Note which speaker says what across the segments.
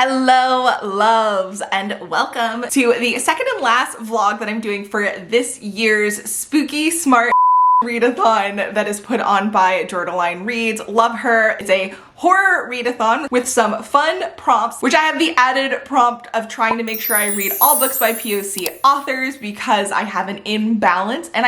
Speaker 1: Hello loves and welcome to the second and last vlog that I'm doing for this year's spooky smart readathon that is put on by Jordaline Reads. Love her. It's a horror readathon with some fun prompts, which I have the added prompt of trying to make sure I read all books by POC authors because I have an imbalance, and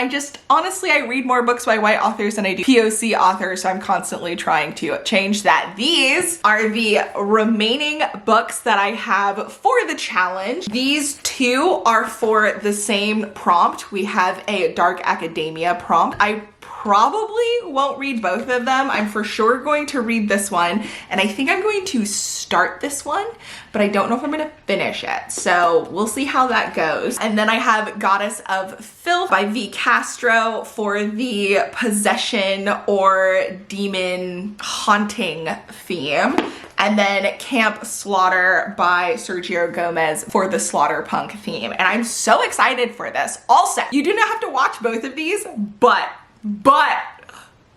Speaker 1: honestly I read more books by white authors than I do POC authors, so I'm constantly trying to change that. These are the remaining books that I have for the challenge. These two are for the same prompt. We have a dark academia prompt. I probably won't read both of them. I'm for sure going to read this one, and I think I'm going to start this one, but I don't know if I'm going to finish it. So we'll see how that goes. And then I have Goddess of Filth by Castro for the possession or demon haunting theme. And then Camp Slaughter by Sergio Gomez for the slaughter punk theme. And I'm so excited for this. Also, you do not have to watch both of these, but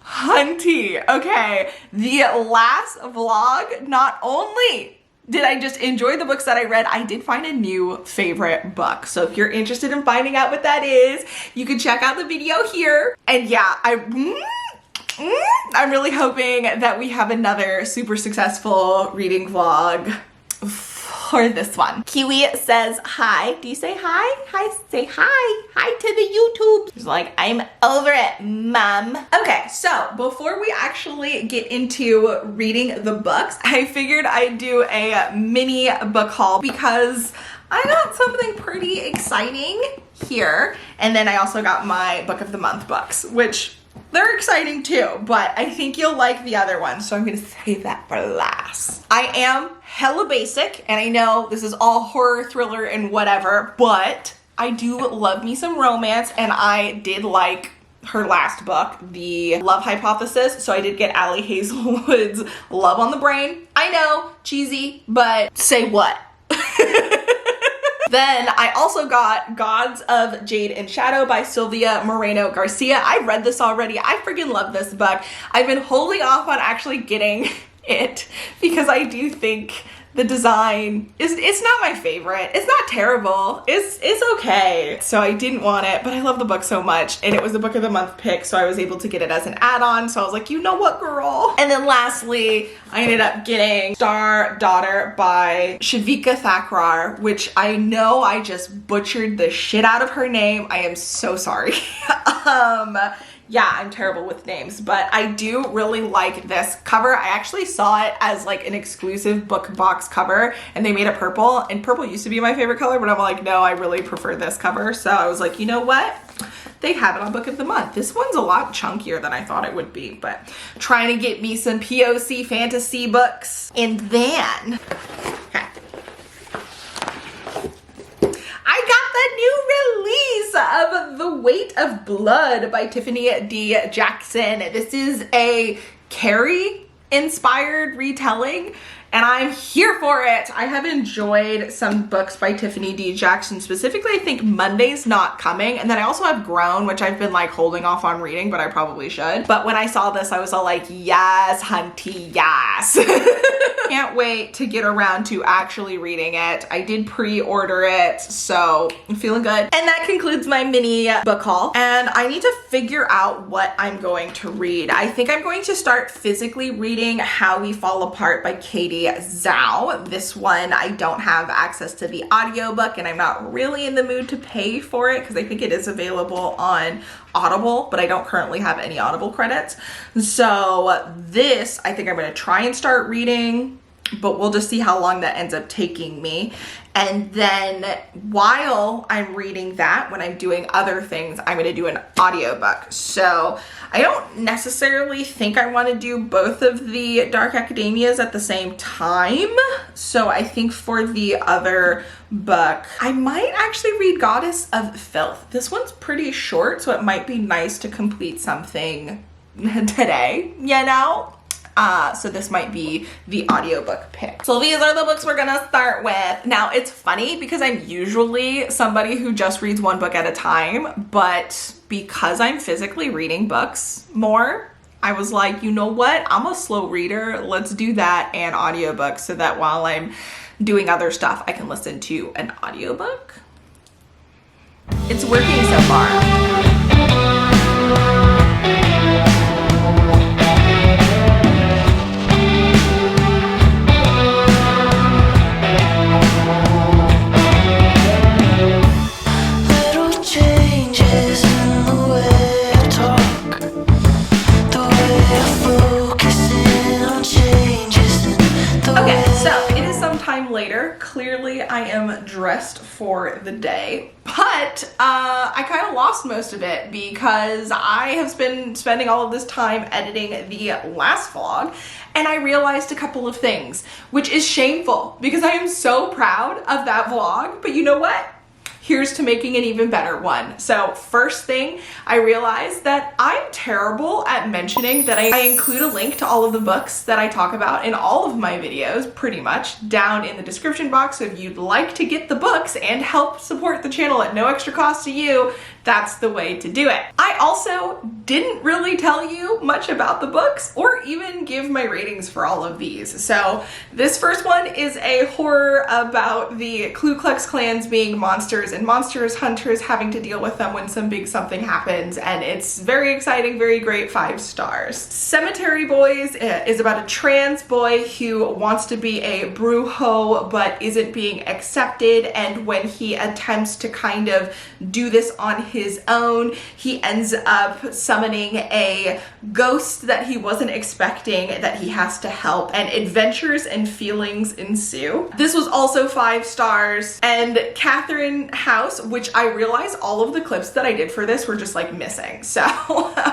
Speaker 1: hunty, okay, the last vlog, not only did I just enjoy the books that I read, I did find a new favorite book. So if you're interested in finding out what that is, you can check out the video here. And yeah, I'm really hoping that we have another super successful reading vlog for this one. Kiwi says hi. Do you say hi? Hi, say hi. Hi to the YouTube. She's like, I'm over it, mom. Okay, so before we actually get into reading the books, I figured I'd do a mini book haul because I got something pretty exciting here. And then I also got my book of the month books, which they're exciting too, but I think you'll like the other one, so I'm gonna save that for last. I am hella basic, and I know this is all horror, thriller, and whatever, but I do love me some romance, and I did like her last book, The Love Hypothesis, so I did get Allie Hazelwood's Love on the Brain. I know, cheesy, but say what? Then I also got Gods of Jade and Shadow by Sylvia Moreno Garcia. I've read this already. I freaking love this book. I've been holding off on actually getting it because I do think the design it's not my favorite. It's not terrible. It's okay. So I didn't want it, but I love the book so much, and it was the book of the month pick, so I was able to get it as an add-on. So I was like, you know what, girl? And then lastly, I ended up getting Star Daughter by Shavika Thakrar, which I know I just butchered the shit out of her name. I am so sorry. Yeah, I'm terrible with names, but I do really like this cover. I actually saw it as like an exclusive book box cover, and they made it purple, and purple used to be my favorite color, but I'm like, no, I really prefer this cover. So I was like, you know what? They have it on book of the month. This one's a lot chunkier than I thought it would be, but trying to get me some POC fantasy books. And then, okay, I got the new release of The Weight of Blood by Tiffany D. Jackson. This is a Carrie inspired retelling, and I'm here for it. I have enjoyed some books by Tiffany D. Jackson, specifically I think Monday's Not Coming, and then I also have Grown, which I've been like holding off on reading, but I probably should. But when I saw this, I was all like, yes, hunty, yes. Can't wait to get around to actually reading it. I did pre-order it, so I'm feeling good. And that concludes my mini book haul. And I need to figure out what I'm going to read. I think I'm going to start physically reading How We Fall Apart by Katie Zhao. This one, I don't have access to the audiobook, and I'm not really in the mood to pay for it because I think it is available on Audible, but I don't currently have any Audible credits. So this, I think I'm going to try and start reading, but we'll just see how long that ends up taking me. And then while I'm reading that, when I'm doing other things, I'm going to do an audiobook. So I don't necessarily think I want to do both of the Dark Academias at the same time. So I think for the other book, I might actually read Goddess of Filth. This one's pretty short, so it might be nice to complete something today, you know? So this might be the audiobook pick. So these are the books we're gonna start with. Now it's funny because I'm usually somebody who just reads one book at a time, but because I'm physically reading books more, I was like, you know what? I'm a slow reader. Let's do that and audiobooks so that while I'm doing other stuff, I can listen to an audiobook. It's working so far. Later, clearly I am dressed for the day, but I kind of lost most of it because I have been spending all of this time editing the last vlog, and I realized a couple of things, which is shameful because I am so proud of that vlog. But you know what? Here's to making an even better one. So first thing, I realized that I'm terrible at mentioning that I include a link to all of the books that I talk about in all of my videos, pretty much, down in the description box. So if you'd like to get the books and help support the channel at no extra cost to you, that's the way to do it. I also didn't really tell you much about the books or even give my ratings for all of these. So this first one is a horror about the Ku Klux Klans being monsters and monsters hunters having to deal with them when some big something happens, and it's very exciting, very great, 5 stars. Cemetery Boys is about a trans boy who wants to be a brujo but isn't being accepted, and when he attempts to kind of do this on his own, he ends up summoning a ghost that he wasn't expecting that he has to help, and adventures and feelings ensue. This was also 5 stars. And Catherine House, which I realized all of the clips that I did for this were just like missing, so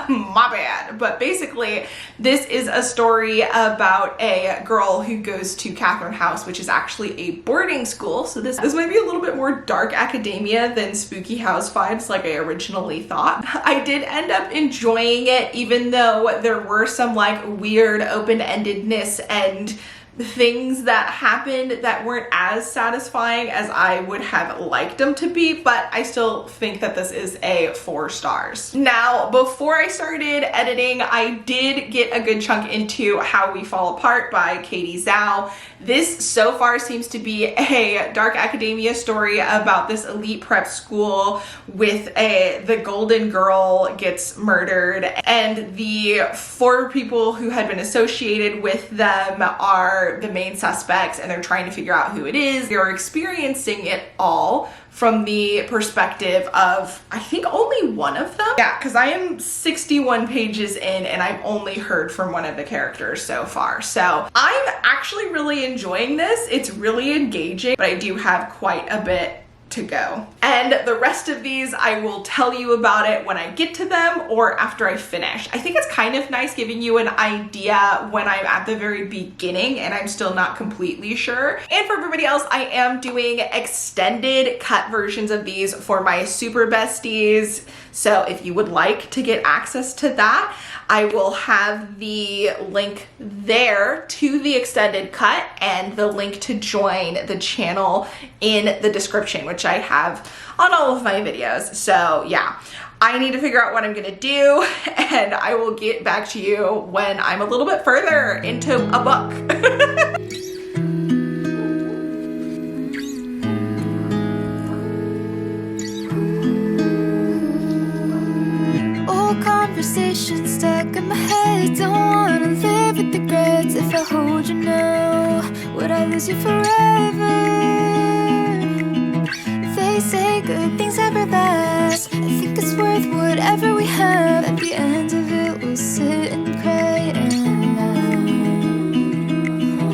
Speaker 1: my bad. But basically this is a story about a girl who goes to Catherine House, which is actually a boarding school. So this might be a little bit more dark academia than spooky house vibes like I originally thought. I did end up enjoying it, even though there were some like weird open-endedness and things that happened that weren't as satisfying as I would have liked them to be, but I still think that this is a 4 stars. Now, before I started editing, I did get a good chunk into How We Fall Apart by Katie Zhao. This so far seems to be a dark academia story about this elite prep school with the golden girl gets murdered, and the 4 people who had been associated with them are the main suspects, and they're trying to figure out who it is. They're experiencing it all from the perspective of, I think, only one of them. Yeah, because I am 61 pages in and I've only heard from one of the characters so far. So I'm actually really enjoying this. It's really engaging, but I do have quite a bit to go. And the rest of these, I will tell you about it when I get to them or after I finish. I think it's kind of nice giving you an idea when I'm at the very beginning and I'm still not completely sure. And for everybody else, I am doing extended cut versions of these for my super besties. So if you would like to get access to that, I will have the link there to the extended cut and the link to join the channel in the description, which I have on all of my videos. So yeah, I need to figure out what I'm gonna do, and I will get back to you when I'm a little bit further into a book.
Speaker 2: Conversation stuck in my head. Don't wanna live with regrets. If I hold you now, would I lose you forever? They say good things never last. I think it's worth whatever we have. At the end of it, we'll sit and cry and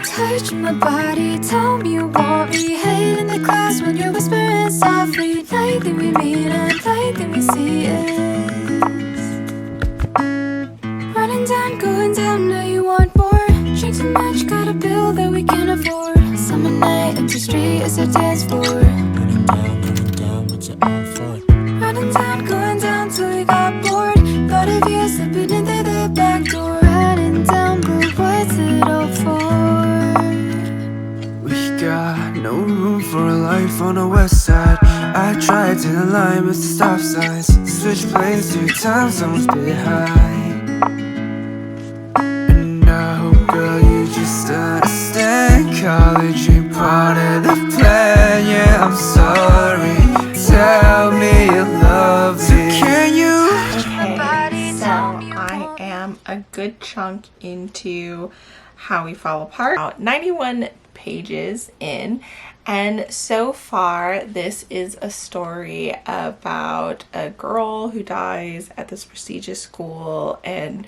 Speaker 2: touch my body. Tell me you want me. Head in the class when you're whispering softly. Nightly we meet and nightly we see it. Running down, going down, now you want more. Drink too much, got a bill that we can't afford. Summer night, empty street is our dance floor. Running down, what's it all for? Running down, going down till we got bored. Thought of you slipping in through the back door. Running down, but what's it all for?
Speaker 3: We got no room for a life on the west side. I tried to align with the stop signs. Switch planes 2 times, almost behind. And I hope, girl, you just understand. College ain't part of have planned, yeah, I'm sorry. Tell me you love me. So can you?
Speaker 1: Okay, so I am a good chunk into How We Fall Apart. About 91 pages in, and so far this is a story about a girl who dies at this prestigious school and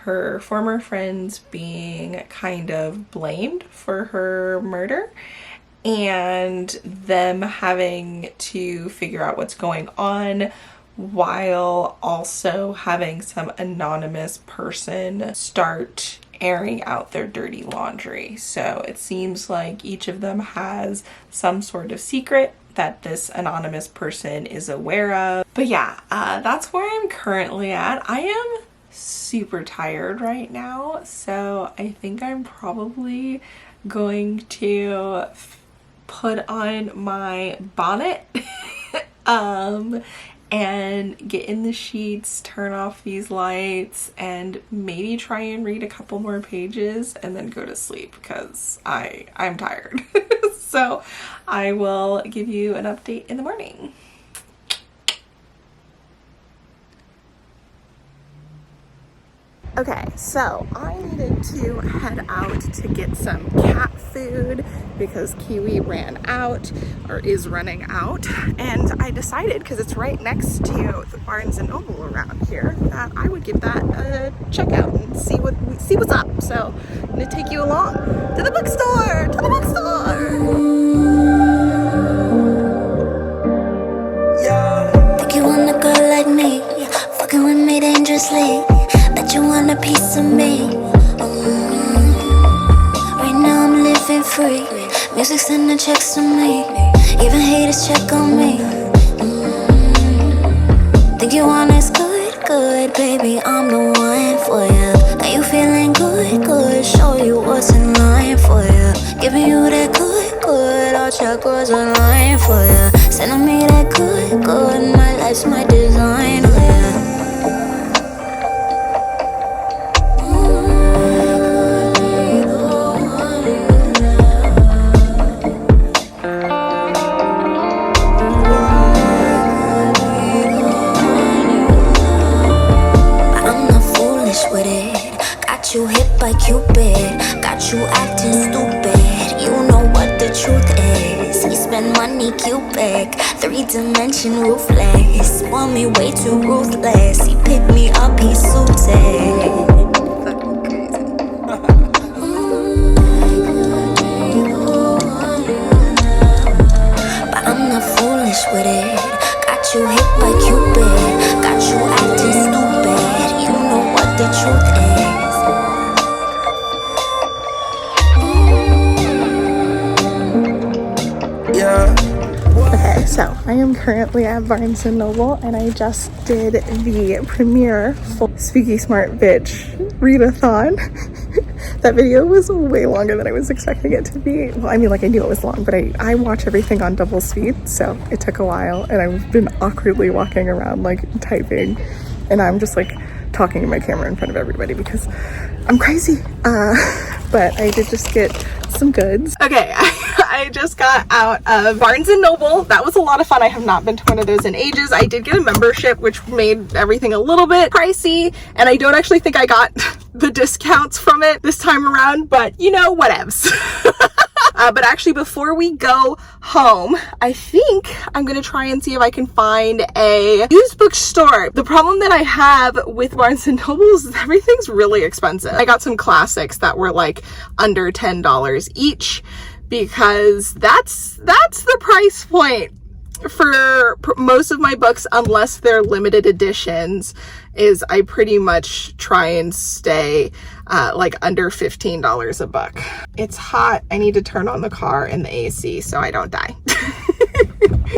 Speaker 1: her former friends being kind of blamed for her murder, and them having to figure out what's going on while also having some anonymous person start airing out their dirty laundry. So it seems like each of them has some sort of secret that this anonymous person is aware of. But yeah, that's where I'm currently at. I am super tired right now, so I think I'm probably going to put on my bonnet and get in the sheets, turn off these lights, and maybe try and read a couple more pages and then go to sleep because I'm tired. So I will give you an update in the morning. Okay, so I needed to head out to get some cat food because Kiwi ran out, or is running out, and I decided, because it's right next to the Barnes & Noble around here, that I would give that a check out and see what's up. So I'm gonna take you along to the bookstore,
Speaker 2: Think you want a girl like me, fucking with me dangerously. Bet you want a piece of me. Right now I'm living free. Music sending checks to me. Even haters check on me. Think you want is good, good, baby, I'm the one for you. Are you feeling good, good? Show you what's in line for you. Giving you that good, good. All chakras align for you. Sending me that good, good. My life's my design for you. You hit by Cupid, got you acting stupid. You know what the truth is. He spend money cubic, 3-dimension ruthless. Want me way too ruthless. He picked me up, he's suited. Fucking crazy. But I'm not foolish with it. Got you hit by Cupid, got you acting stupid. You know what the truth is.
Speaker 1: Okay, so I am currently at Barnes & Noble, and I just did the premiere for Spooky Smart Bitch Readathon. That video was way longer than I was expecting it to be. Well, I mean, like, I knew it was long, but I watch everything on double speed, so it took a while, and I've been awkwardly walking around, like, typing, and I'm just, like, talking to my camera in front of everybody because I'm crazy. But I did just get some goods. Okay, I just got out of Barnes & Noble. That was a lot of fun. I have not been to one of those in ages. I did get a membership, which made everything a little bit pricey, and I don't actually think I got the discounts from it this time around, but you know, whatevs. But actually, before we go home, I think I'm gonna try and see if I can find a used bookstore. The problem that I have with Barnes & Noble is everything's really expensive. I got some classics that were like under $10 each, because that's the price point for most of my books, unless they're limited editions. Is I pretty much try and stay like under $15 a book. It's hot. I need to turn on the car and the AC so I don't die.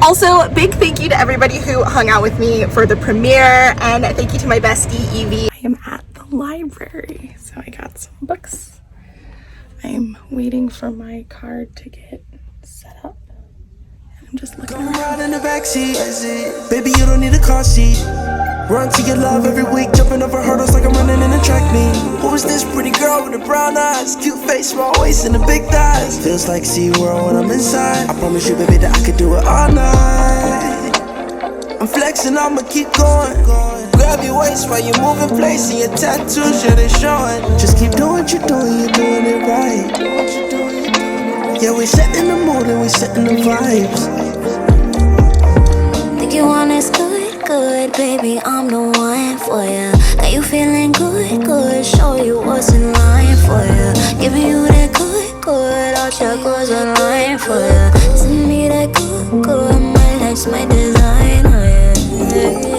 Speaker 1: Also, big thank you to everybody who hung out with me for the premiere, and thank you to my bestie Evie. I am at the library, so I got some books. I'm waiting for my car to get set up. I'm just looking around.
Speaker 3: In the backseat, baby, you don't need a car seat. Run to your love every week, jumping over hurdles like I'm running in a track meet. Who is this pretty girl with the brown eyes? Cute face, small waist, and the big thighs. Feels like SeaWorld when I'm inside. I promise you, baby, that I could do it all night. I'm flexing, I'ma keep going. Grab your waist while you're moving place, and your tattoos, yeah, they showing. Just keep doing what you're doing it right. Yeah, we setting the mood and we setting the vibes.
Speaker 2: Think you want this good, good, baby, I'm the one for ya. Got you feeling good, good, show you what's in line for ya. Giving you that good, good, all chakras align for ya. Send me that good, good, my life's my design, oh yeah.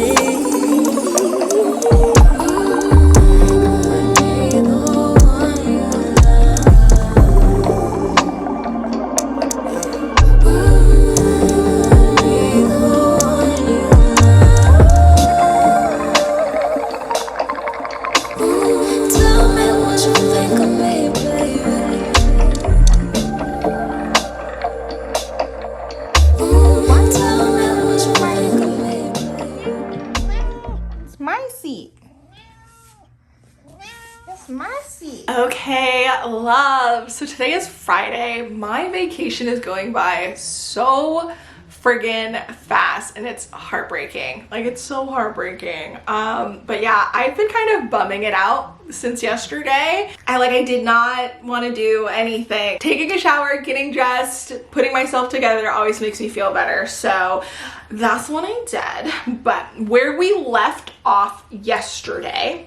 Speaker 1: Okay, love. So today is Friday. My vacation is going by so friggin' fast and it's heartbreaking. Like, it's so heartbreaking. But yeah, I've been kind of bumming it out since yesterday. I did not want to do anything. Taking a shower, getting dressed, putting myself together always makes me feel better. So that's what I did. But where we left off yesterday,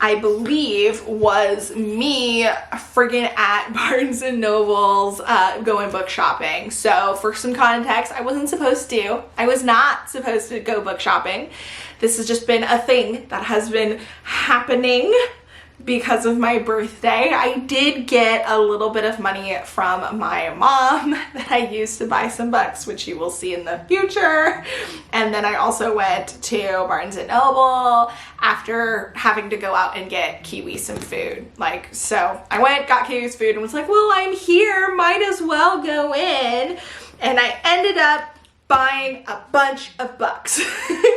Speaker 1: I believe, was me friggin' at Barnes & Noble's going book shopping. So for some context, I wasn't supposed to. I was not supposed to go book shopping. This has just been a thing that has been happening because of my birthday. I did get a little bit of money from my mom that I used to buy some books, which you will see in the future. And then I also went to Barnes & Noble after having to go out and get Kiwi some food. So I went, got Kiwi's food, and was like, well, I'm here, might as well go in. And I ended up buying a bunch of books.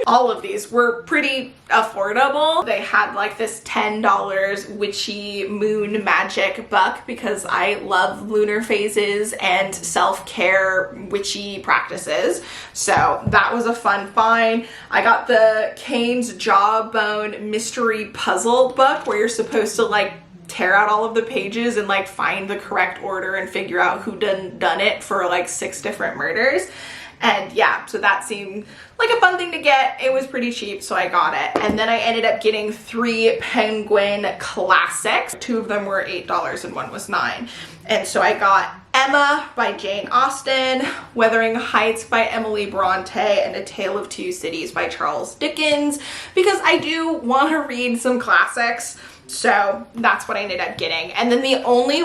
Speaker 1: All of these were pretty affordable. They had this $10 witchy moon magic book because I love lunar phases and self-care witchy practices. So that was a fun find. I got the Kane's Jawbone mystery puzzle book where you're supposed to tear out all of the pages and find the correct order and figure out who done it for 6 different murders. And yeah, so that seemed like a fun thing to get. It was pretty cheap, so I got it. And then I ended up getting 3 Penguin classics. 2 of them were $8 and 1 was $9. And so I got Emma by Jane Austen, Wuthering Heights by Emily Bronte, and A Tale of Two Cities by Charles Dickens, because I do want to read some classics. So that's what I ended up getting. And then the only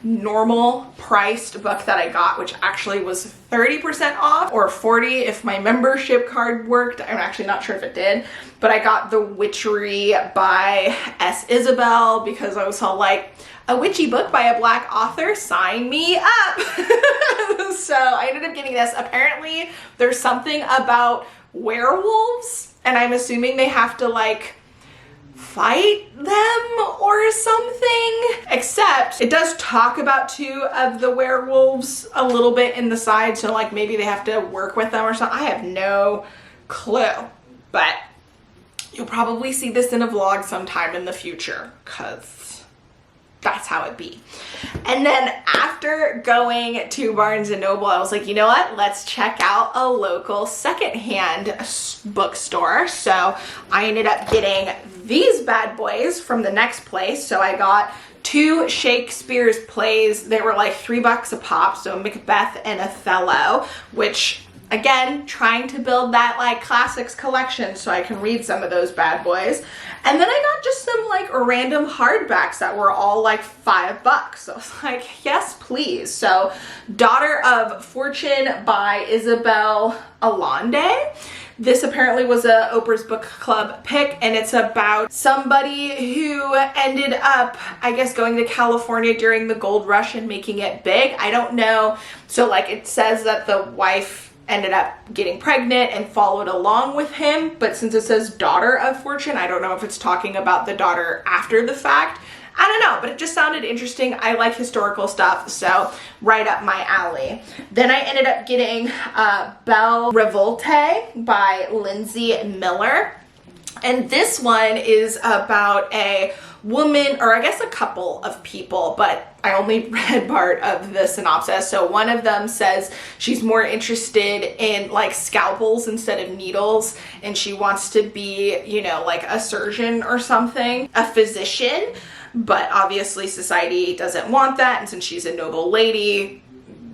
Speaker 1: normal priced book that I got, which actually was 30% off, or 40 if my membership card worked. I'm actually not sure if it did, but I got The Witchery by S. Isabelle because I was all a witchy book by a Black author, sign me up. So I ended up getting this. Apparently there's something about werewolves, and I'm assuming they have to fight them or something, except it does talk about 2 of the werewolves a little bit in the side, so maybe they have to work with them or something. I have no clue, but you'll probably see this in a vlog sometime in the future because that's how it be. And then after going to Barnes & Noble, I was like, you know what? Let's check out a local secondhand bookstore. So I ended up getting these bad boys from the next place. So I got 2 Shakespeare's plays. They were $3 a pop. So Macbeth and Othello, which again, trying to build that classics collection so I can read some of those bad boys. And then I got just some random hardbacks that were all $5. So I was like, yes, please. So Daughter of Fortune by Isabelle Alonde. This apparently was a Oprah's Book Club pick, and it's about somebody who ended up, I guess, going to California during the gold rush and making it big. I don't know. So it says that the wife ended up getting pregnant and followed along with him. But since it says daughter of fortune, I don't know if it's talking about the daughter after the fact. I don't know, but it just sounded interesting. I like historical stuff, so right up my alley. Then I ended up getting Belle Revolte by Lindsay Miller. And this one is about a woman, or I guess a couple of people, but I only read part of the synopsis. So one of them says she's more interested in like scalpels instead of needles, and she wants to be, you know, like a surgeon or something, a physician. But obviously society doesn't want that, and since she's a noble lady,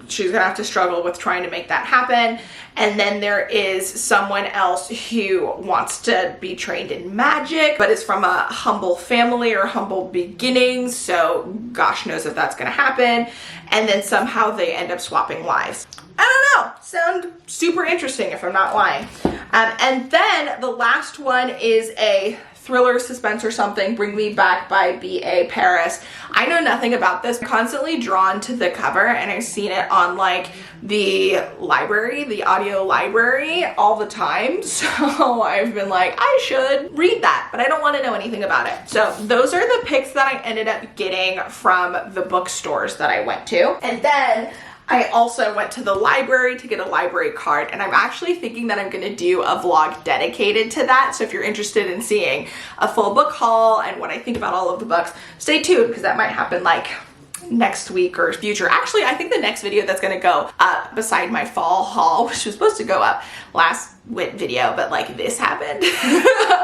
Speaker 1: she's gonna have to struggle with trying to make that happen. And then there is someone else who wants to be trained in magic, but is from a humble family or humble beginnings, so gosh knows if that's gonna happen. And then somehow they end up swapping lives. I don't know, sound super interesting if I'm not lying. And then the last one is a thriller, suspense, or something, Bring Me Back by B.A. Paris. I know nothing about this. I'm constantly drawn to the cover, and I've seen it on like the library, the audio library all the time. So I've been like, I should read that, but I don't want to know anything about it. So those are the picks that I ended up getting from the bookstores that I went to. And then I also went to the library to get a library card, and I'm actually thinking that I'm gonna do a vlog dedicated to that. So if you're interested in seeing a full book haul and what I think about all of the books, stay tuned, because that might happen like next week or future. Actually, I think the next video that's gonna go up beside my fall haul, which was supposed to go up last video, but like this happened,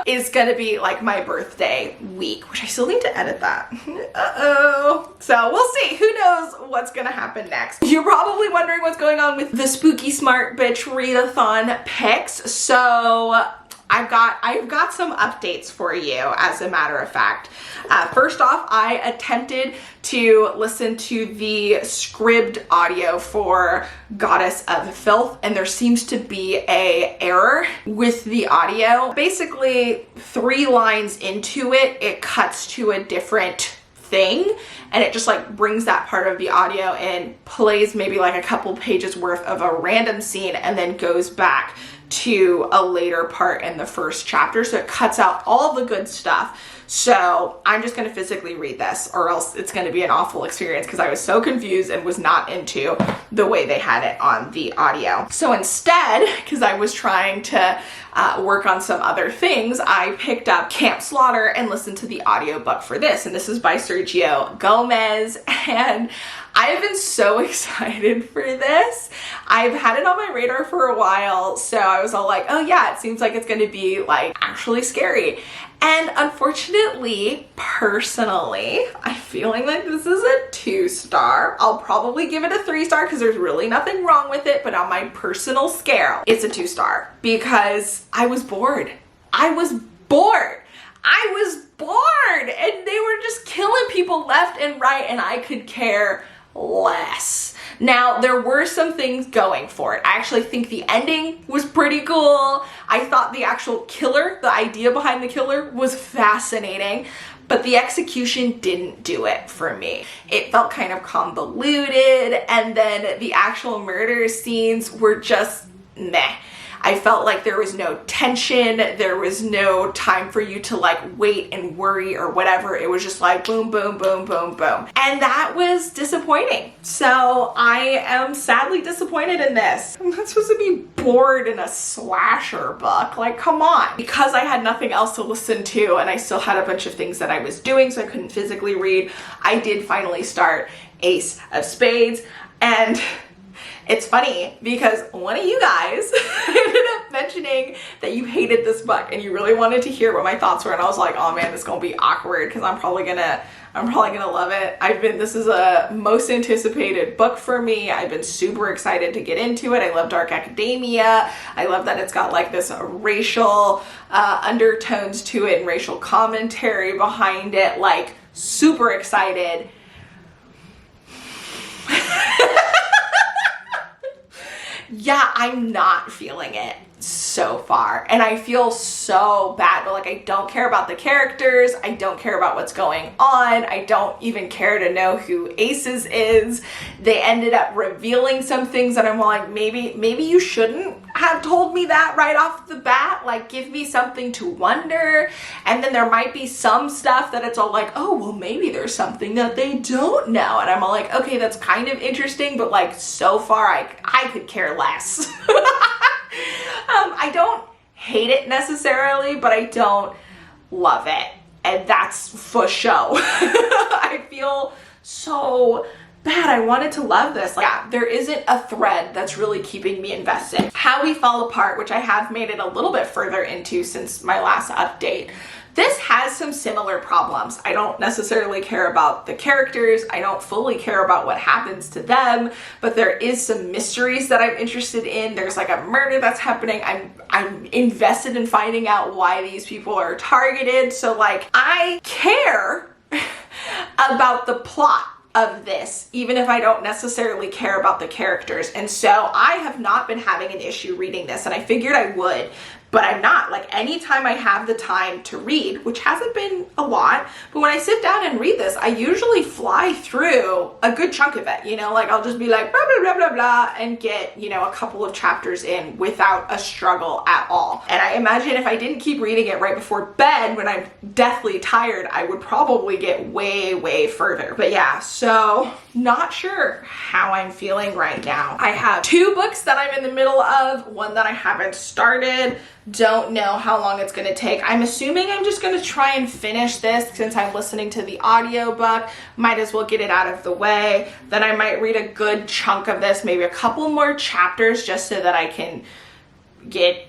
Speaker 1: is gonna be like my birthday week, which I still need to edit that. Uh-oh. So we'll see. Who knows what's gonna happen next. You're probably wondering what's going on with the Spooky Smart Bitch Readathon picks. So I've got some updates for you, as a matter of fact. First off, I attempted to listen to the scribd audio for Goddess of Filth, and there seems to be a error with the audio. Basically, 3 lines into it, it cuts to a different thing, and it just like brings that part of the audio and plays maybe like a couple pages worth of a random scene, and then goes back to a later part in the first chapter. So it cuts out all the good stuff. So I'm just going to physically read this, or else it's going to be an awful experience, because I was so confused and was not into the way they had it on the audio. So instead, because I was trying to work on some other things, I picked up Camp Slaughter and listened to the audiobook for this. And this is by Sergio Gomez. And I have been so excited for this. I've had it on my radar for a while, so I was all like, oh yeah, it seems like it's going to be like actually scary. And unfortunately, personally, I'm feeling like this is a 2-star. I'll probably give it a 3-star because there's really nothing wrong with it, but on my personal scale, it's a 2-star because I was bored. I was bored. And they were just killing people left and right, and I could care less. Now, there were some things going for it. I actually think the ending was pretty cool. I thought the actual killer, the idea behind the killer, was fascinating, but the execution didn't do it for me. It felt kind of convoluted, and then the actual murder scenes were just meh. I felt like there was no tension, there was no time for you to like wait and worry or whatever. It was just like boom, boom, boom, boom, boom. And that was disappointing. So I am sadly disappointed in this. I'm not supposed to be bored in a slasher book. Like, come on. Because I had nothing else to listen to and I still had a bunch of things that I was doing, so I couldn't physically read, I did finally start Ace of Spades. And it's funny because one of you guys ended up mentioning that you hated this book and you really wanted to hear what my thoughts were, and I was like, oh man, this is gonna be awkward because I'm probably gonna love it. This is a most anticipated book for me. I've been super excited to get into it. I love dark academia. I love that it's got like this racial undertones to it and racial commentary behind it. Like, super excited. Yeah, I'm not feeling it. so far, and I feel so bad, but like I don't care about the characters, I don't care about what's going on, I don't even care to know who Aces is. They ended up revealing some things that I'm like, maybe you shouldn't have told me that right off the bat, like give me something to wonder. And then there might be some stuff that it's all like, oh well, maybe there's something that they don't know, and I'm all like, okay, that's kind of interesting, but like so far I could care less. I don't hate it necessarily, but I don't love it, and that's for show. I feel so bad. I wanted to love this. Like, yeah, there isn't a thread that's really keeping me invested. How We Fall Apart, which I have made it a little bit further into since my last update. This has some similar problems. I don't necessarily care about the characters. I don't fully care about what happens to them, but there is some mysteries that I'm interested in. There's like a murder that's happening. I'm invested in finding out why these people are targeted. So like, I care about the plot of this, even if I don't necessarily care about the characters. And so I have not been having an issue reading this, and I figured I would, but I'm not. Like, anytime I have the time to read, which hasn't been a lot, but when I sit down and read this, I usually fly through a good chunk of it, you know, like I'll just be like blah blah blah blah blah and get, you know, a couple of chapters in without a struggle at all. And I imagine if I didn't keep reading it right before bed when I'm deathly tired, I would probably get way further. But yeah, so not sure how I'm feeling right now. I have 2 books that I'm in the middle of, one that I haven't started. Don't know how long it's going to take. I'm assuming I'm just going to try and finish this since I'm listening to the audiobook. Might as well get it out of the way. Then I might read a good chunk of this, maybe a couple more chapters, just so that I can get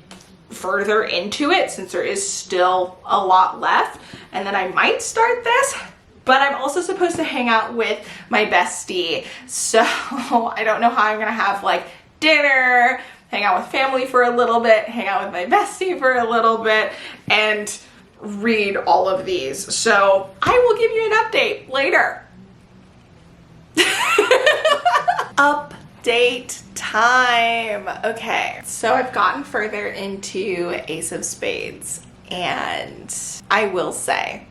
Speaker 1: further into it since there is still a lot left. And then I might start this. But I'm also supposed to hang out with my bestie. So I don't know how I'm going to have like dinner, hang out with family for a little bit, hang out with my bestie for a little bit, and read all of these. So I will give you an update later. Update time. Okay, so I've gotten further into Ace of Spades, and I will say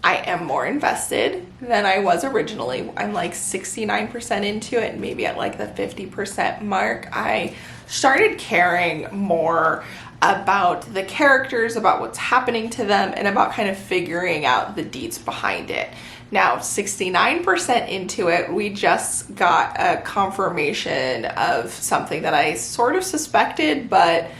Speaker 1: I am more invested than I was originally. I'm like 69% into it, maybe at like the 50% mark. I started caring more about the characters, about what's happening to them, and about kind of figuring out the deets behind it. Now, 69% into it, we just got a confirmation of something that I sort of suspected, but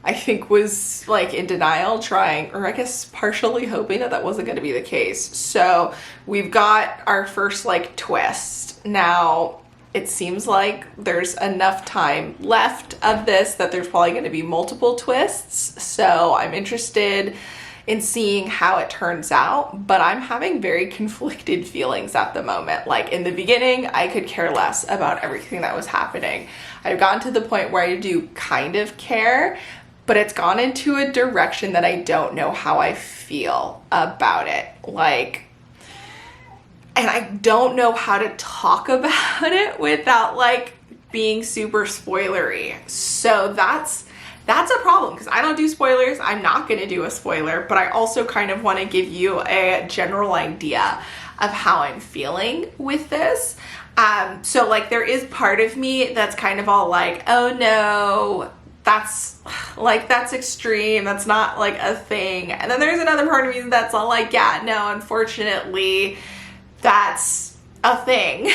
Speaker 1: I think was like in denial, trying, or I guess partially hoping that that wasn't going to be the case. So we've got our first like twist. Now it seems like there's enough time left of this that there's probably going to be multiple twists. So I'm interested in seeing how it turns out, but I'm having very conflicted feelings at the moment. Like in the beginning, I could care less about everything that was happening. I've gotten to the point where I do kind of care, but it's gone into a direction that I don't know how I feel about it. Like, and I don't know how to talk about it without like being super spoilery. So that's a problem because I don't do spoilers. I'm not going to do a spoiler, but I also kind of want to give you a general idea of how I'm feeling with this. So like there is part of me that's kind of all like, oh no, that's extreme. That's not like a thing. And then there's another part of me that's all like, yeah, no, unfortunately, that's a thing.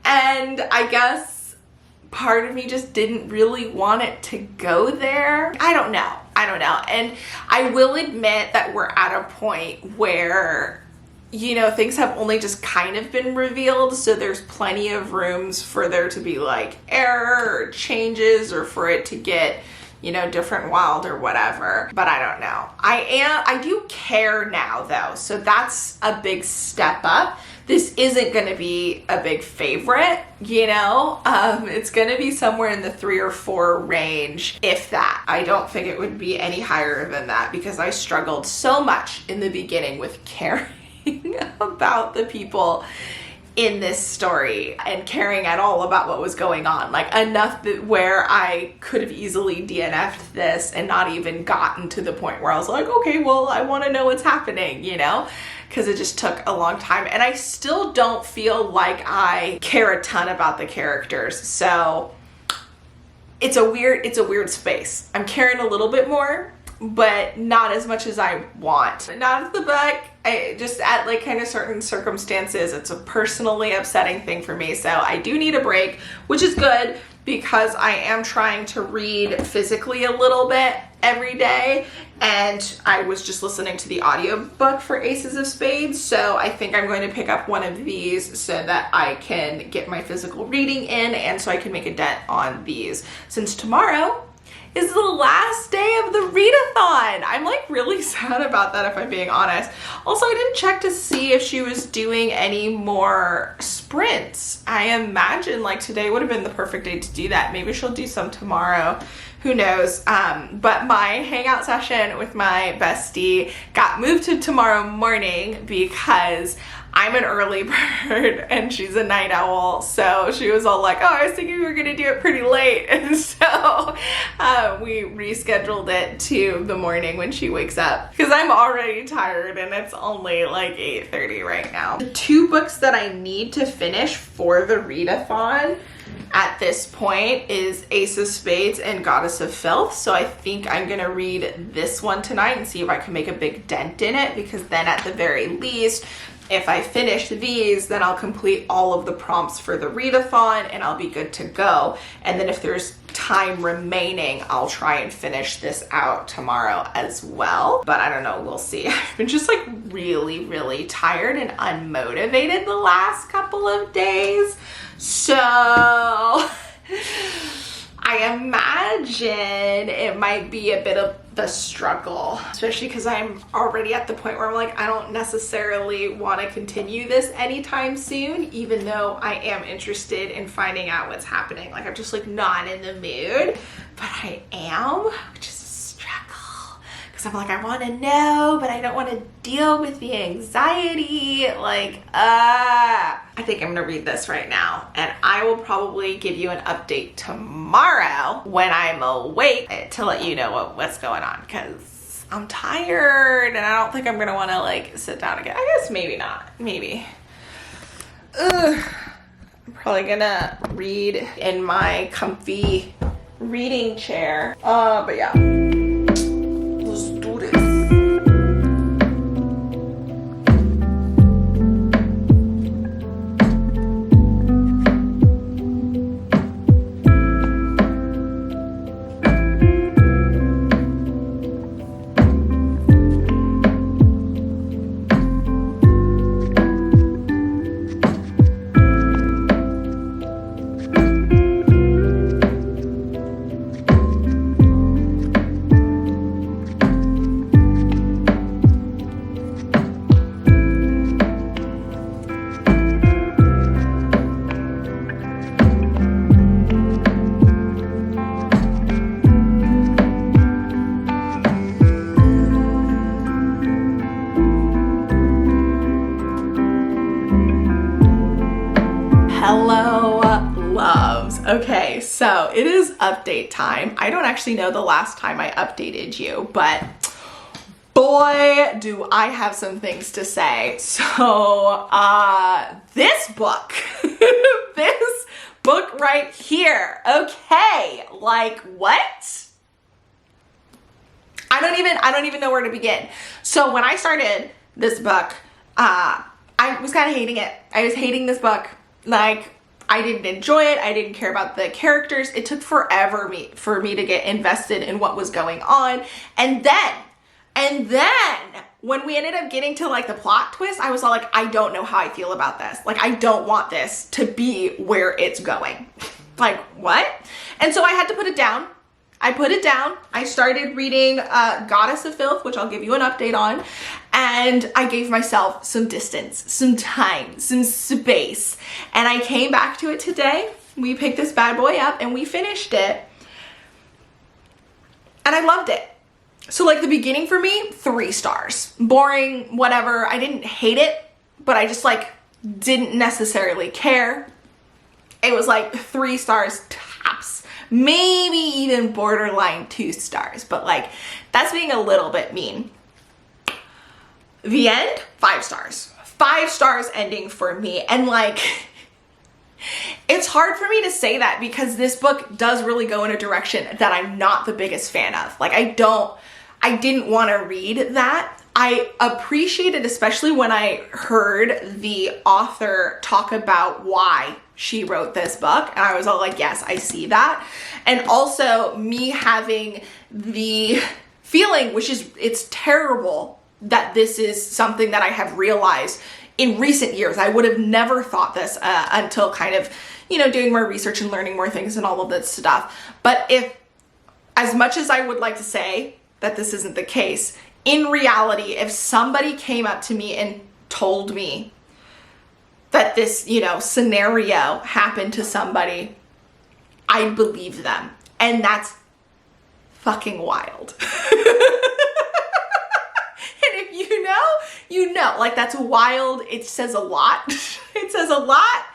Speaker 1: And I guess part of me just didn't really want it to go there. I don't know. And I will admit that we're at a point where, you know, things have only just kind of been revealed, so there's plenty of rooms for there to be like error or changes, or for it to get, you know, different wild or whatever. But I don't know. I do care now though, so that's a big step up. This isn't going to be a big favorite, you know, it's going to be somewhere in the 3 or 4 range, if that. I don't think it would be any higher than that because I struggled so much in the beginning with caring about the people in this story and caring at all about what was going on. Like enough that where I could have easily DNF'd this and not even gotten to the point where I was like, okay, well, I want to know what's happening, you know? Because it just took a long time. And I still don't feel like I care a ton about the characters. So it's a weird space. I'm caring a little bit more, but not as much as I want. Not at the book. I just at like kind of certain circumstances, it's a personally upsetting thing for me. So I do need a break, which is good because I am trying to read physically a little bit every day. And I was just listening to the audiobook for Aces of Spades. So I think I'm going to pick up one of these so that I can get my physical reading in and so I can make a dent on these. Since tomorrow is the last day of the readathon. I'm like really sad about that if I'm being honest. Also, I didn't check to see if she was doing any more sprints. I imagine like today would have been the perfect day to do that. Maybe she'll do some tomorrow. Who knows? But my hangout session with my bestie got moved to tomorrow morning because I'm an early bird and she's a night owl. So she was all like, oh, I was thinking we were gonna do it pretty late. And so we rescheduled it to the morning when she wakes up because I'm already tired and it's only like 8:30 right now. The two books that I need to finish for the readathon at this point is Ace of Spades and Goddess of Filth. So I think I'm gonna read this one tonight and see if I can make a big dent in it, because then at the very least, if I finish these, then I'll complete all of the prompts for the readathon and I'll be good to go. And then if there's time remaining, I'll try and finish this out tomorrow as well. But I don't know, we'll see. I've been just like really, really tired and unmotivated the last couple of days. So I imagine it might be a bit of a struggle, especially because I'm already at the point where I'm like, I don't necessarily want to continue this anytime soon, even though I am interested in finding out what's happening. Like I'm just like not in the mood, but I am, which is a struggle because I'm like, I want to know, but I don't want to deal with the anxiety. Like, I think I'm gonna read this right now and I will probably give you an update tomorrow when I'm awake to let you know what's going on, because I'm tired and I don't think I'm gonna want to like sit down again. I guess maybe not, maybe. I'm probably gonna read in my comfy reading chair. But yeah, let's do this. Okay, so it is update time. I don't actually know the last time I updated you, but boy, do I have some things to say. So, this book, this book right here. Okay, like what? I don't even know where to begin. So when I started this book, I was kind of hating it. I was hating this book. Like, I didn't enjoy it. I didn't care about the characters. It took forever for me to get invested in what was going on. And then when we ended up getting to like the plot twist, I was all like, I don't know how I feel about this. Like, I don't want this to be where it's going. Like, what? And so I had to put it down. I put it down. I started reading Goddess of Filth, which I'll give you an update on. And I gave myself some distance, some time, some space. And I came back to it today. We picked this bad boy up and we finished it. And I loved it. So like the beginning for me, 3 stars. Boring, whatever. I didn't hate it, but I just like didn't necessarily care. It was like 3 stars tops, maybe even borderline 2 stars, but like that's being a little bit mean. The end, 5 stars. 5 stars ending for me. And like, it's hard for me to say that because this book does really go in a direction that I'm not the biggest fan of. Like I didn't want to read that. I appreciated, especially when I heard the author talk about why she wrote this book, and I was all like, yes, I see that. And also me having the feeling, which is, it's terrible that this is something that I have realized in recent years. I would have never thought this until kind of, you know, doing more research and learning more things and all of this stuff. But if, as much as I would like to say that this isn't the case, in reality, if somebody came up to me and told me that this, you know, scenario happened to somebody, I'd believe them. And that's fucking wild. And if you know, you know. Like, that's wild. It says a lot. It says a lot.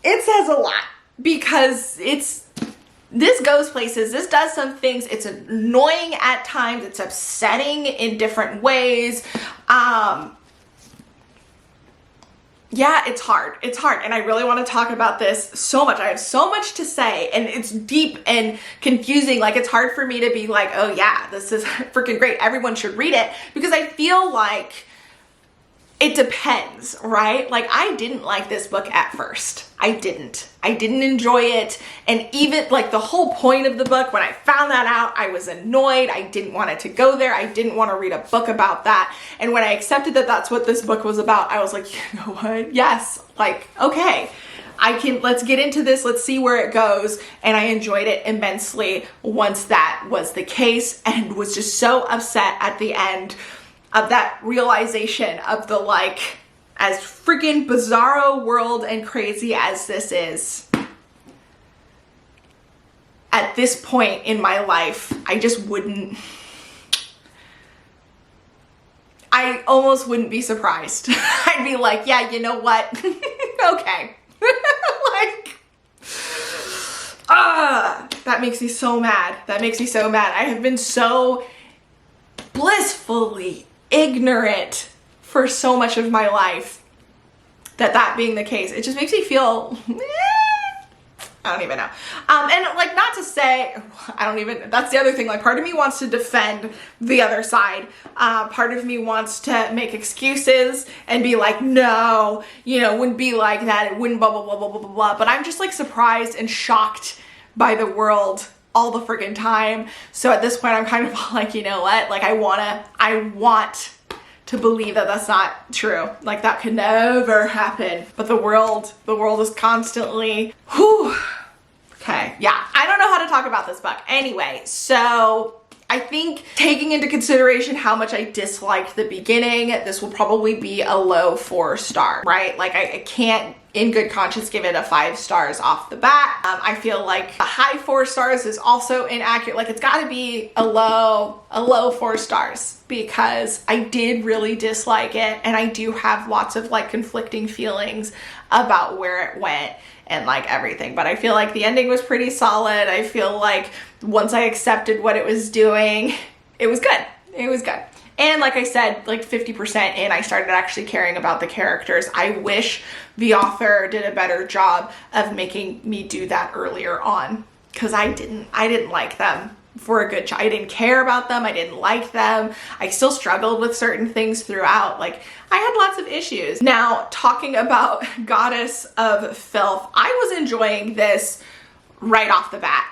Speaker 1: It says a lot. Because this goes places, this does some things, it's annoying at times, it's upsetting in different ways. Yeah, it's hard, and I really want to talk about this so much. I have so much to say, and it's deep and confusing. Like, it's hard for me to be like, oh yeah, this is freaking great, everyone should read it, because I feel like it depends, right? Like, I didn't like this book at first. I didn't enjoy it. And even like the whole point of the book, when I found that out, I was annoyed. I didn't want it to go there. I didn't want to read a book about that. And when I accepted that that's what this book was about, I was like, you know what? Yes. Like, okay, let's get into this. Let's see where it goes. And I enjoyed it immensely once that was the case, and was just so upset at the end of that realization of the, like, as freaking bizarro world and crazy as this is, at this point in my life, I almost wouldn't be surprised. I'd be like, yeah, you know what? Okay. Like, that makes me so mad. That makes me so mad. I have been so blissfully ignorant for so much of my life, that being the case, it just makes me feel, I don't even know. And like, not to say, that's the other thing, like, part of me wants to defend the other side. Part of me wants to make excuses and be like, no, you know, it wouldn't be like that. It wouldn't blah, blah, blah, blah, blah, blah, blah. But I'm just like surprised and shocked by the world all the friggin' time. So at this point, I'm kind of like, you know what? Like, I want to believe that that's not true. Like, that could never happen. But the world is constantly, whew. Okay, yeah, I don't know how to talk about this book. Anyway, so I think, taking into consideration how much I disliked the beginning, this will probably be a low 4 star, right? Like, I can't in good conscience give it a 5 stars off the bat. I feel like a high 4 stars is also inaccurate. Like, it's got to be a low 4 stars, because I did really dislike it, and I do have lots of like conflicting feelings about where it went and like everything. But I feel like the ending was pretty solid. I feel like once I accepted what it was doing, it was good. It was good. And like I said, like 50% in, I started actually caring about the characters. I wish the author did a better job of making me do that earlier on, because I didn't like them for a good chunk. I didn't care about them. I didn't like them. I still struggled with certain things throughout. Like, I had lots of issues. Now, talking about Goddess of Filth, I was enjoying this right off the bat.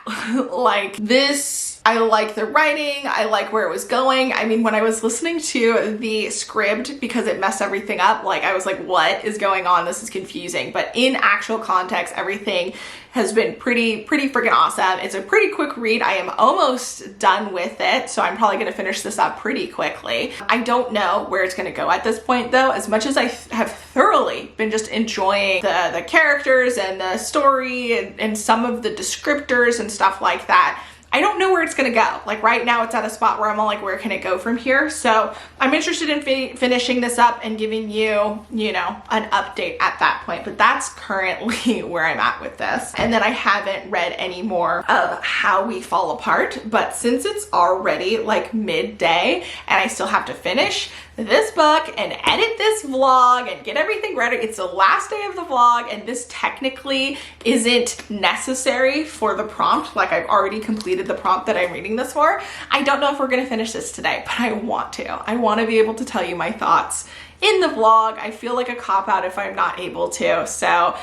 Speaker 1: Like, this, I like the writing, I like where it was going. I mean, when I was listening to the script, because it messed everything up, like, I was like, what is going on? This is confusing. But in actual context, everything has been pretty freaking awesome. It's a pretty quick read. I am almost done with it, so I'm probably gonna finish this up pretty quickly. I don't know where it's gonna go at this point, though. As much as I have thoroughly been just enjoying the characters and the story and some of the descriptors and stuff like that, I don't know where it's gonna go. Like right now it's at a spot where I'm all like, where can it go from here? So I'm interested in finishing this up and giving you, you know, an update at that point. But that's currently where I'm at with this. And then I haven't read any more of How We Fall Apart, but since it's already like midday and I still have to finish this book and edit this vlog and get everything ready, it's the last day of the vlog, and this technically isn't necessary for the prompt. Like I've already completed the prompt that I'm reading this for. I don't know if we're gonna finish this today, but I want to. I want to be able to tell you my thoughts in the vlog. I feel like a cop-out if I'm not able to. So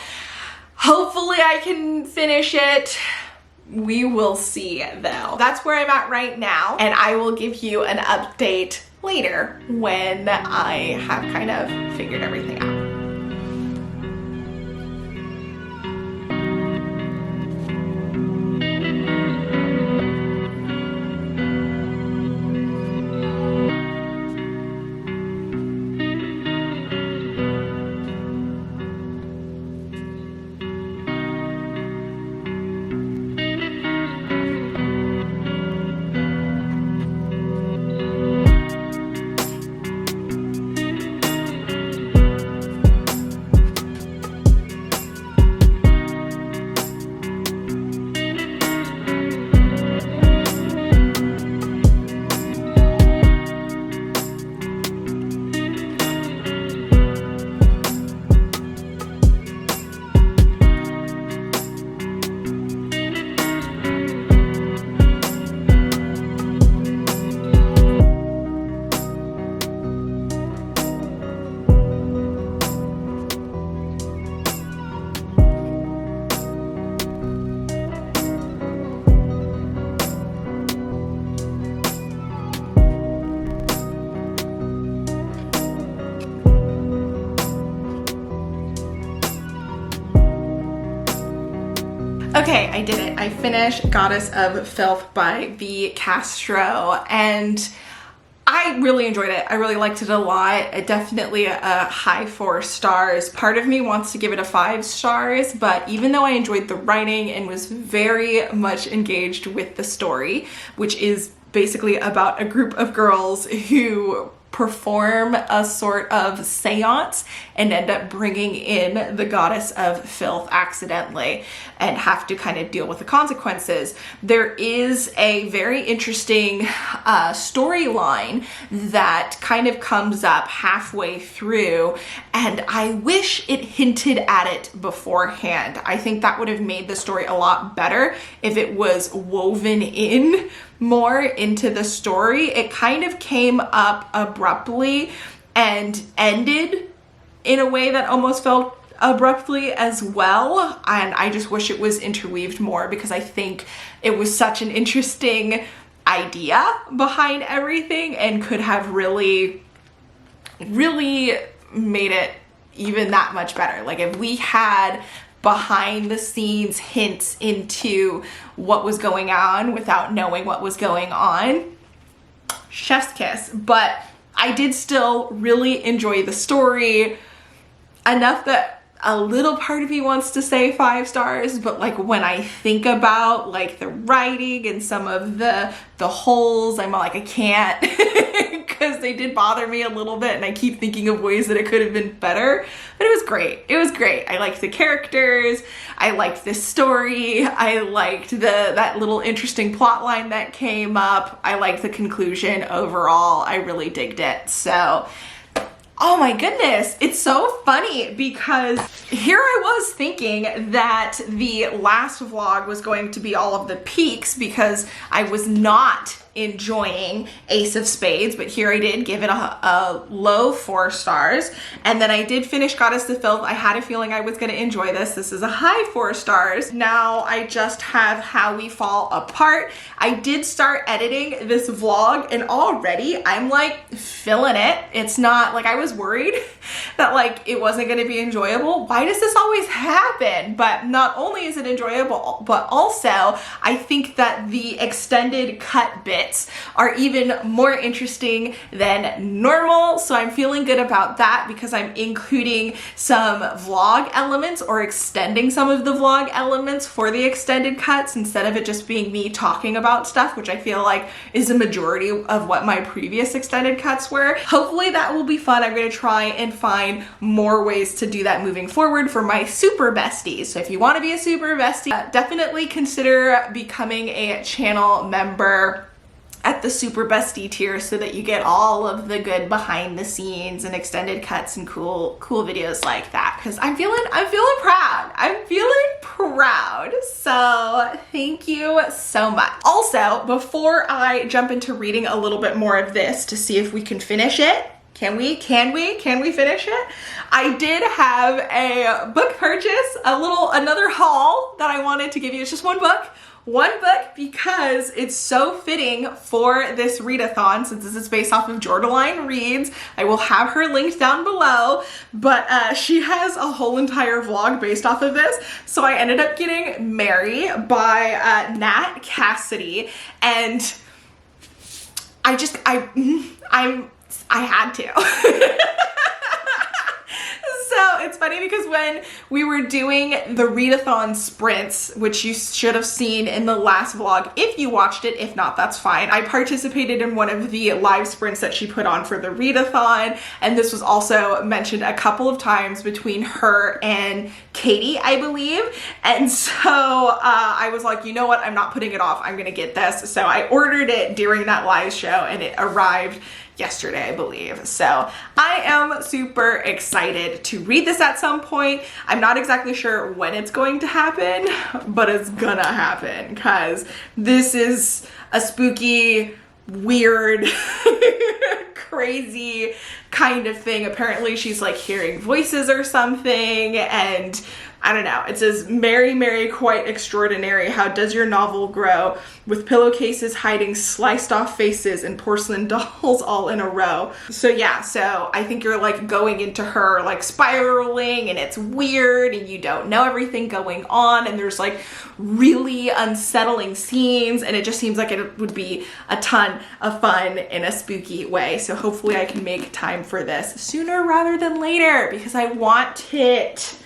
Speaker 1: hopefully I can finish it. We will see though. That's where I'm at right now, and I will give you an update later when I have kind of figured everything out. Okay, I did it. I finished Goddess of Filth by Castro, and I really enjoyed it. I really liked it a lot. Definitely a high 4 stars. Part of me wants to give it a 5 stars, but even though I enjoyed the writing and was very much engaged with the story, which is basically about a group of girls who perform a sort of seance and end up bringing in the goddess of filth accidentally and have to kind of deal with the consequences. There is a very interesting storyline that kind of comes up halfway through, and I wish it hinted at it beforehand. I think that would have made the story a lot better if it was woven in more into the story. It kind of came up abruptly and ended in a way that almost felt abruptly as well, and I just wish it was interweaved more because I think it was such an interesting idea behind everything and could have really made it even that much better. Like if we had behind the scenes hints into what was going on without knowing what was going on, chef's kiss. But I did still really enjoy the story enough that a little part of me wants to say 5 stars, but like when I think about like the writing and some of the holes, I'm like, I can't, because they did bother me a little bit and I keep thinking of ways that it could have been better. But it was great. It was great. I liked the characters. I liked the story. I liked that little interesting plot line that came up. I liked the conclusion overall. I really digged it. So oh my goodness, it's so funny because here I was thinking that the last vlog was going to be all of the peaks because I was not enjoying Ace of Spades, but here I did give it a low 4 stars. And then I did finish Goddess of Filth. I had a feeling I was going to enjoy this. This is a high 4 stars. Now I just have How We Fall Apart. I did start editing this vlog and already I'm like feeling it. It's not like I was worried that like it wasn't going to be enjoyable. Why does this always happen? But not only is it enjoyable, but also I think that the extended cut bit bits are even more interesting than normal. So I'm feeling good about that because I'm including some vlog elements or extending some of the vlog elements for the extended cuts instead of it just being me talking about stuff, which I feel like is a majority of what my previous extended cuts were. Hopefully that will be fun. I'm going to try and find more ways to do that moving forward for my super besties. So if you want to be a super bestie, definitely consider becoming a channel member at the super bestie tier so that you get all of the good behind the scenes and extended cuts and cool videos like that, because I'm feeling proud. I'm feeling proud. So thank you so much. Also, before I jump into reading a little bit more of this to see if we can finish it, can we finish it? I did have a book purchase, another haul that I wanted to give you. It's just one book because it's so fitting for this readathon since this is based off of Jordaline Reads. I will have her linked down below, but she has a whole entire vlog based off of this. So I ended up getting Mary by Nat Cassidy, and I had to. So it's funny because when we were doing the readathon sprints, which you should have seen in the last vlog if you watched it, if not, that's fine. I participated in one of the live sprints that she put on for the readathon, and this was also mentioned a couple of times between her and Katie, I believe. And so I was like, you know what, I'm not putting it off, I'm gonna get this. So I ordered it during that live show and it arrived yesterday, I believe. So I am super excited to read this at some point. I'm not exactly sure when it's going to happen, but it's gonna happen because this is a spooky, weird, crazy kind of thing. Apparently she's like hearing voices or something, and I don't know. It says, Mary, Mary, quite extraordinary. How does your novel grow? With pillowcases hiding sliced off faces and porcelain dolls all in a row. So yeah, so I think you're like going into her like spiraling, and it's weird and you don't know everything going on, and there's like really unsettling scenes, and it just seems like it would be a ton of fun in a spooky way. So hopefully I can make time for this sooner rather than later because I want it.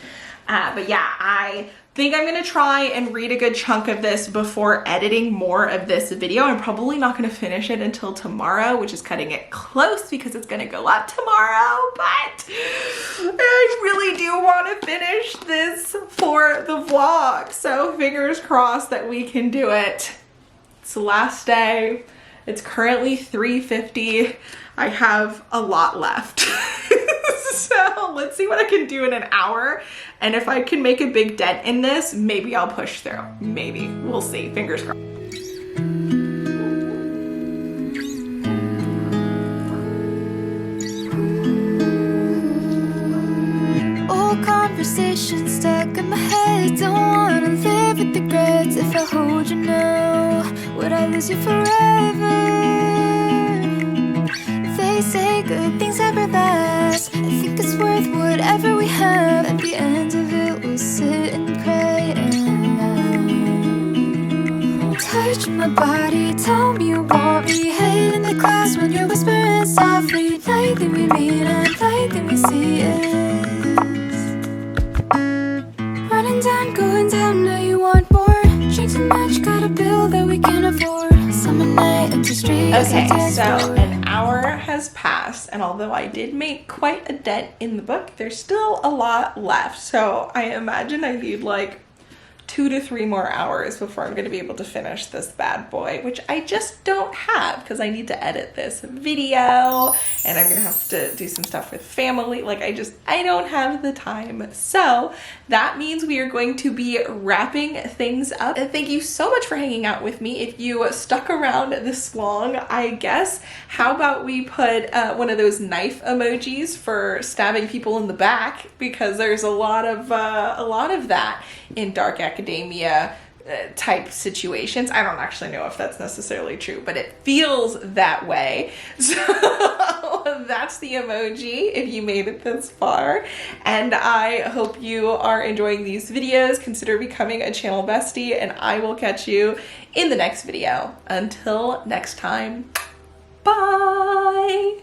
Speaker 1: But yeah, I think I'm gonna try and read a good chunk of this before editing more of this video. I'm probably not gonna finish it until tomorrow, which is cutting it close because it's gonna go up tomorrow, but I really do want to finish this for the vlog. So fingers crossed that we can do it. It's the last day. It's currently 3:50. I have a lot left. So let's see what I can do in an hour. And if I can make a big dent in this, maybe I'll push through. Maybe. We'll see. Fingers crossed.
Speaker 2: Old conversations stuck in my head. Don't wanna live with regrets. If I hold you now, would I lose you forever? They say good things never last. I think it's worth whatever we have. At the end of it, we'll sit and cry and touch my body. Tell me you want me. Head in the clouds when you're whispering softly. Lightly we meet and lightly we see it. Running down, going down, now you want more. Drink too much, got a bill that we can't afford. Summer night, empty streets.
Speaker 1: Okay, so an hour has passed, and although I did make quite a dent in the book, there's still a lot left. So I imagine I need like 2 to 3 more hours before I'm going to be able to finish this bad boy, which I just don't have because I need to edit this video and I'm going to have to do some stuff with family. Like I don't have the time. So that means we are going to be wrapping things up. And thank you so much for hanging out with me. If you stuck around this long, I guess, how about we put one of those knife emojis for stabbing people in the back, because there's a lot of that in dark academia type situations. I don't actually know if that's necessarily true, but it feels that way. So that's the emoji if you made it this far. And I hope you are enjoying these videos. Consider becoming a channel bestie, and I will catch you in the next video. Until next time, bye!